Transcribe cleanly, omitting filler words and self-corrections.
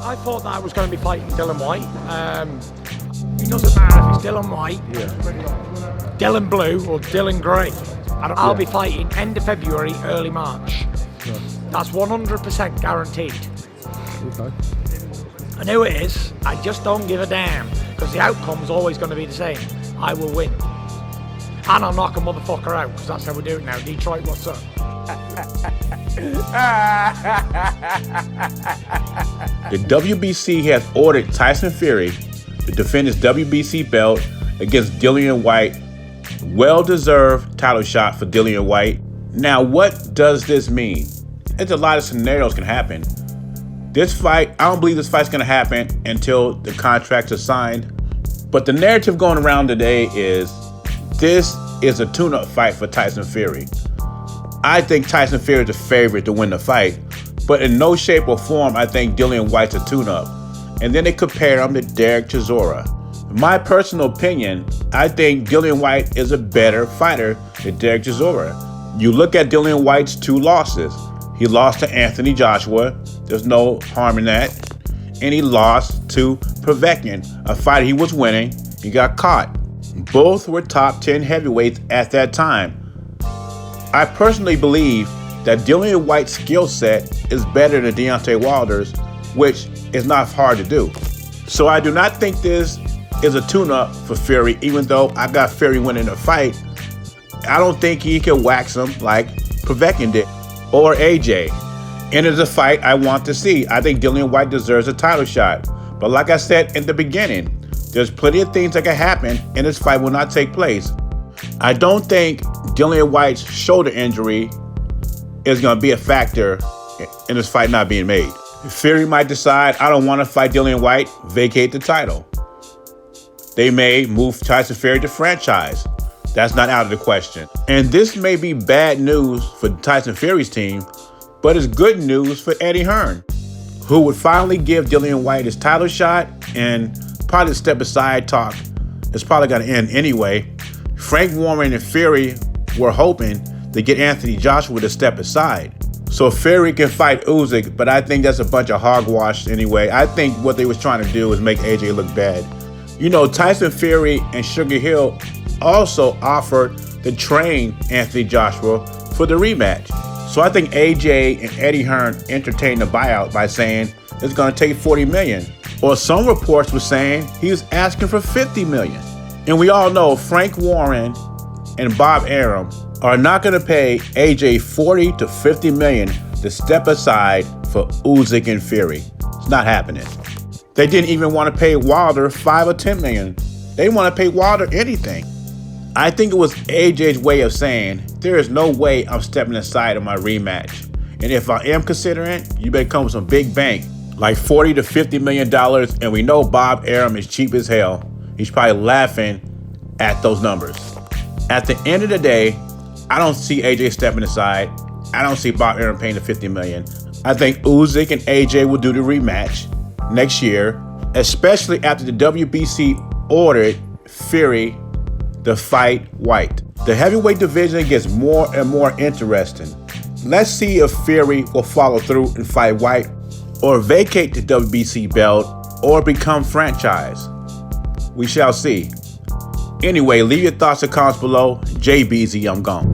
I thought that I was going to be fighting Dillian Whyte. It doesn't matter if it's Dillian Whyte, Dillian Blue or Dillian Grey. I'll be fighting end of February, early March. Yeah. That's 100% guaranteed. Okay. And who it is, I just don't give a damn, because the outcome's always going to be the same. I will win. And I'll knock a motherfucker out, because that's how we do it now. Detroit, what's up? The WBC has ordered Tyson Fury to defend his WBC belt against Dillian Whyte. Well-deserved title shot for Dillian Whyte. Now, what does this mean? It's a lot of scenarios can happen. This fight, I don't believe this fight's going to happen until the contracts are signed. But the narrative going around today is this is a tune-up fight for Tyson Fury. I think Tyson Fury is the favorite to win the fight, but in no shape or form I think Dillian Whyte's a tune-up. And then they compare him to Derek Chisora. In my personal opinion, I think Dillian Whyte is a better fighter than Derek Chisora. You look at Dillian Whyte's 2 losses. He lost to Anthony Joshua. There's no harm in that. And he lost to Povetkin, a fight he was winning. He got caught. Both were top 10 heavyweights at that time. I personally believe that Dillian Whyte's skill set is better than Deontay Wilder's, which is not hard to do. So I do not think this is a tune-up for Fury, even though I got Fury winning the fight. I don't think he can wax him like Povetkin did, or AJ. And it's a fight I want to see. I think Dillian Whyte deserves a title shot. But like I said in the beginning, there's plenty of things that can happen and this fight will not take place. I don't think Dillian Whyte's shoulder injury is going to be a factor in this fight not being made. Fury might decide, I don't want to fight Dillian Whyte, vacate the title. They may move Tyson Fury to franchise. That's not out of the question. And this may be bad news for Tyson Fury's team, but it's good news for Eddie Hearn, who would finally give Dillian Whyte his title shot, and probably the step aside talk is probably going to end anyway. Frank Warren and Fury were hoping to get Anthony Joshua to step aside so Fury can fight Usyk, but I think that's a bunch of hogwash anyway. I think what they was trying to do is make AJ look bad. You know, Tyson Fury and Sugar Hill also offered to train Anthony Joshua for the rematch. So I think AJ and Eddie Hearn entertained the buyout by saying it's going to take $40 million. Or some reports were saying he was asking for $50 million. And we all know Frank Warren and Bob Arum are not going to pay AJ $40 to $50 million to step aside for Usyk and Fury. It's not happening. They didn't even want to pay Wilder $5 or $10 million. They want to pay Wilder anything. I think it was AJ's way of saying, there is no way I'm stepping aside of my rematch. And if I am considering, you better come with some big bank, like $40 to $50 million. And we know Bob Arum is cheap as hell. He's probably laughing at those numbers. At the end of the day, I don't see AJ stepping aside. I don't see Bob Arum paying the $50 million. I think Usyk and AJ will do the rematch next year, especially after the WBC ordered Fury to fight Whyte. The heavyweight division gets more and more interesting. Let's see if Fury will follow through and fight Whyte, or vacate the WBC belt, or become franchise. We shall see. Anyway, leave your thoughts and comments below. JBZ, I'm gone.